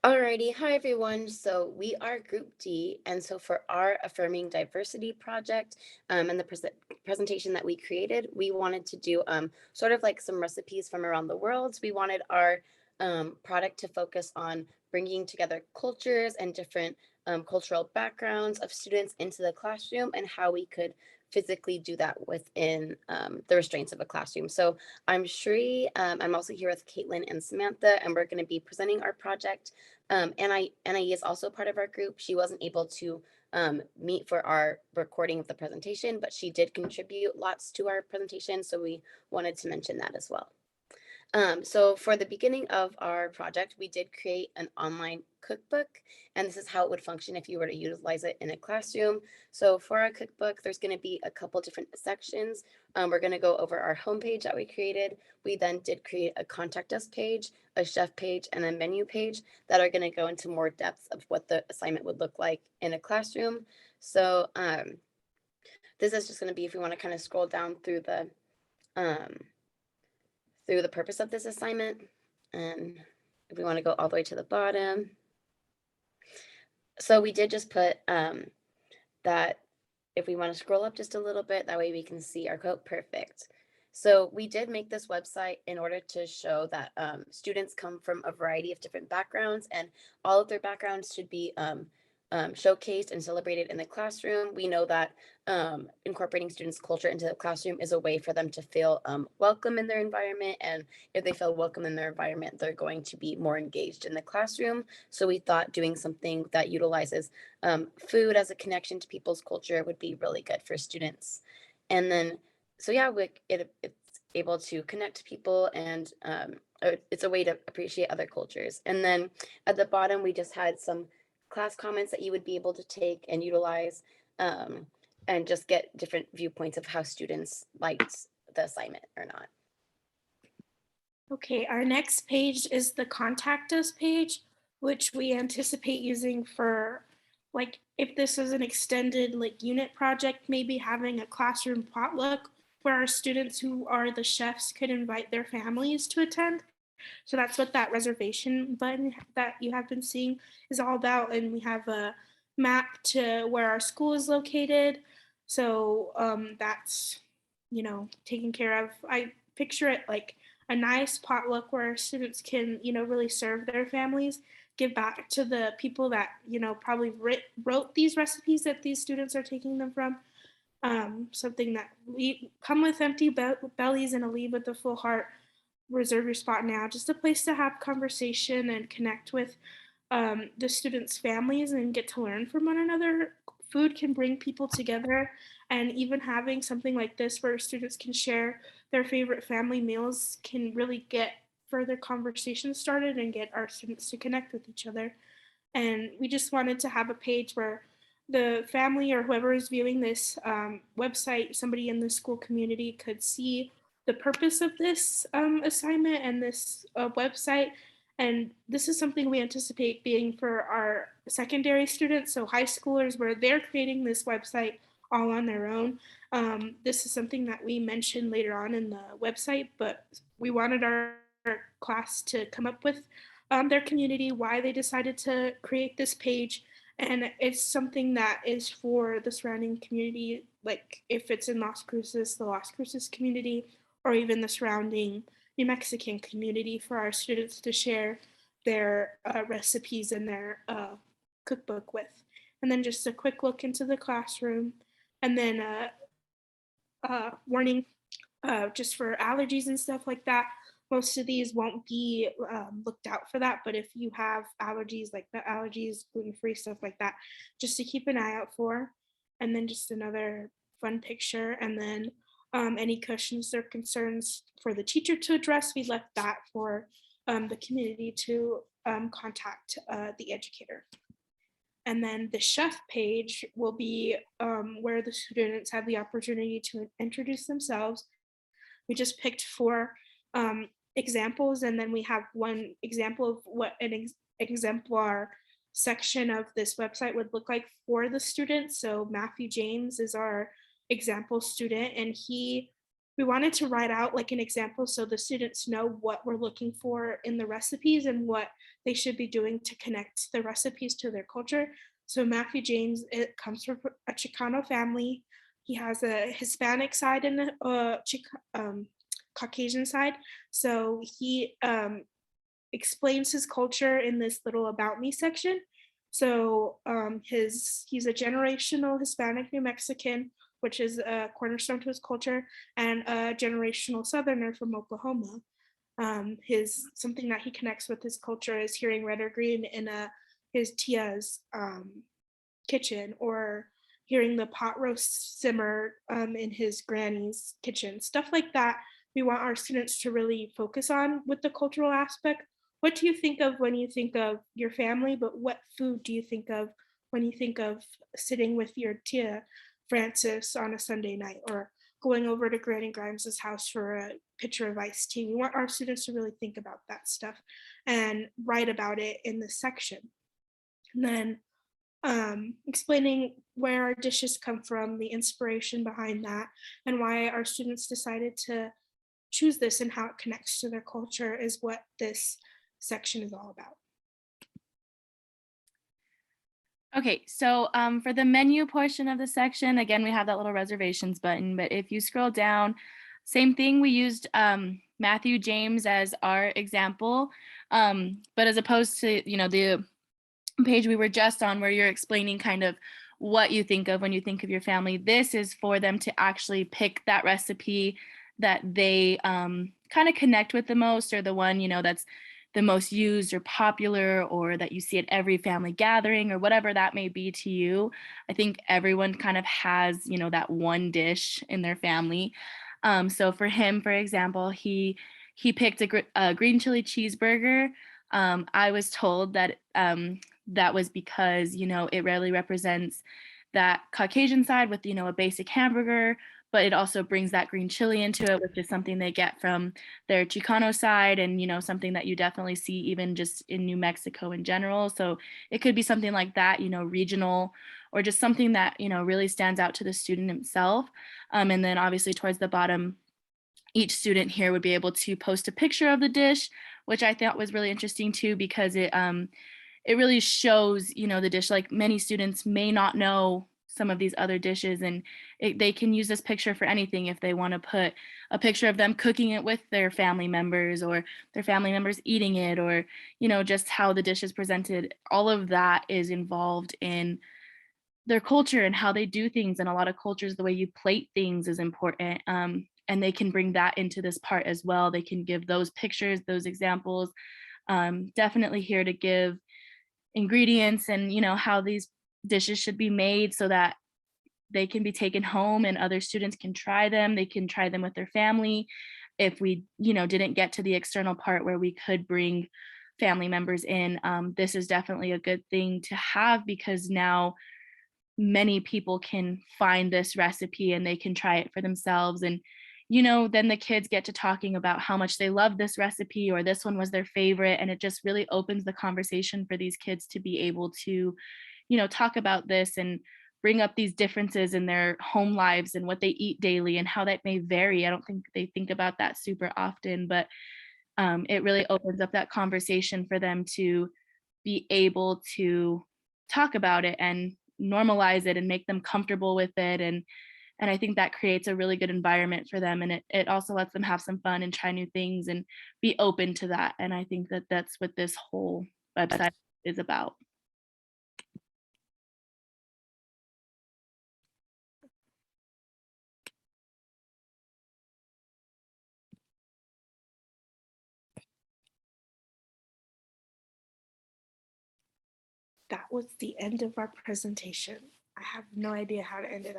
Alrighty, hi everyone. So we are Group D, and so for our Affirming Diversity project, and the presentation that we created, we wanted to do sort of like some recipes from around the world. We wanted our product to focus on bringing together cultures and different cultural backgrounds of students into the classroom, and how we could physically do that within the restraints of a classroom. So I'm Cheri. I'm also here with Caitlynn and Samantha, and we're going to be presenting our project. Anahi is also part of our group. She wasn't able to meet for our recording of the presentation, but she did contribute lots to our presentation, so we wanted to mention that as well. So for the beginning of our project, we did create an online cookbook, and this is how it would function if you were to utilize it in a classroom. So for our cookbook, there's going to be a couple different sections. We're going to go over our homepage that we created. We then did create a contact us page, a chef page, and a menu page that are going to go into more depth of what the assignment would look like in a classroom. So this is just going to be, if we want to kind of scroll down um, through the purpose of this assignment. And if we want to go all the way to the bottom. So we did just put that if we want to scroll up just a little bit, that way we can see our quote. Perfect. So we did make this website in order to show that students come from a variety of different backgrounds, and all of their backgrounds should be showcased and celebrated in the classroom. We know that incorporating students' culture into the classroom is a way for them to feel welcome in their environment. And if they feel welcome in their environment, they're going to be more engaged in the classroom. So we thought doing something that utilizes food as a connection to people's culture would be really good for students. And then, so yeah, it's able to connect people, and it's a way to appreciate other cultures. And then at the bottom, we just had some class comments that you would be able to take and utilize, um, and just get different viewpoints of how students liked the assignment or not. Okay, our next page is the contact us page, which we anticipate using for, like, if this is an extended like unit project, maybe having a classroom potluck where our students who are the chefs could invite their families to attend. So that's what that reservation button that you have been seeing is all about. And we have a map to where our school is located. So that's, taken care of. I picture it like a nice potluck where our students can, really serve their families, give back to the people that, probably wrote these recipes that these students are taking them from. Something that we come with empty bellies and a leave with a full heart. Reserve your spot now. Just a place to have conversation and connect with the students' families and get to learn from one another. Food can bring people together, and even having something like this where students can share their favorite family meals can really get further conversations started and get our students to connect with each other. And we just wanted to have a page where the family or whoever is viewing this website, somebody in the school community could see the purpose of this assignment and this website. And this is something we anticipate being for our secondary students, so high schoolers, where they're creating this website all on their own. This is something that we mentioned later on in the website, but we wanted our class to come up with their community, why they decided to create this page. And it's something that is for the surrounding community, like if it's in Las Cruces, the Las Cruces community, or even the surrounding New Mexican community, for our students to share their recipes and their cookbook with. And then just a quick look into the classroom, and then warning just for allergies and stuff like that. Most of these won't be looked out for that, but if you have allergies, like nut allergies, gluten-free, stuff like that, just to keep an eye out for. And then just another fun picture, and then any questions or concerns for the teacher to address, we left that for the community to contact the educator. And then the chef page will be where the students have the opportunity to introduce themselves. We just picked four examples, and then we have one example of what an exemplar section of this website would look like for the students. So Matthew James is our example student, and he we wanted to write out like an example so the students know what we're looking for in the recipes and what they should be doing to connect the recipes to their culture. So Matthew James, it comes from a Chicano family. He has a Hispanic side and Caucasian side. So he explains his culture in this little about me section. So he's a generational Hispanic New Mexican, which is a cornerstone to his culture, and a generational Southerner from Oklahoma. His something that he connects with his culture is hearing red or green in his tia's kitchen, or hearing the pot roast simmer in his granny's kitchen, stuff like that. We want our students to really focus on with the cultural aspect. What do you think of when you think of your family, but what food do you think of when you think of sitting with your tia Francis on a Sunday night, or going over to Granny Grimes's house for a pitcher of iced tea? We want our students to really think about that stuff and write about it in this section. And then explaining where our dishes come from, the inspiration behind that, and why our students decided to choose this and how it connects to their culture is what this section is all about. Okay, so for the menu portion of the section, again, we have that little reservations button, but if you scroll down, same thing, we used Matthew James as our example, but as opposed to, the page we were just on where you're explaining kind of what you think of when you think of your family, this is for them to actually pick that recipe that they kind of connect with the most, or the one, that's the most used or popular, or that you see at every family gathering, or whatever that may be to you. I think everyone kind of has, that one dish in their family. So for him, for example, he picked a green chili cheeseburger. I was told that that was because, it rarely represents that Caucasian side with, a basic hamburger, but it also brings that green chili into it, which is something they get from their Chicano side, and, something that you definitely see even just in New Mexico in general. So it could be something like that, regional, or just something that, really stands out to the student himself. And then obviously towards the bottom, each student here would be able to post a picture of the dish, which I thought was really interesting too, because it really shows, the dish. Like, many students may not know some of these other dishes, and they can use this picture for anything. If they want to put a picture of them cooking it with their family members, or their family members eating it, or, just how the dish is presented, all of that is involved in their culture and how they do things. And a lot of cultures, the way you plate things is important. And they can bring that into this part as well. They can give those pictures, those examples. Definitely here to give ingredients and, how these dishes should be made so that they can be taken home and other students can try them. They can try them with their family. If we, didn't get to the external part where we could bring family members in, this is definitely a good thing to have, because now many people can find this recipe and they can try it for themselves. And, then the kids get to talking about how much they love this recipe, or this one was their favorite. And it just really opens the conversation for these kids to be able to, talk about this and bring up these differences in their home lives and what they eat daily and how that may vary. I don't think they think about that super often, but it really opens up that conversation for them to be able to talk about it and normalize it and make them comfortable with it. And I think that creates a really good environment for them. And it also lets them have some fun and try new things and be open to that. And I think that that's what this whole website is about. That was the end of our presentation. I have no idea how to end it.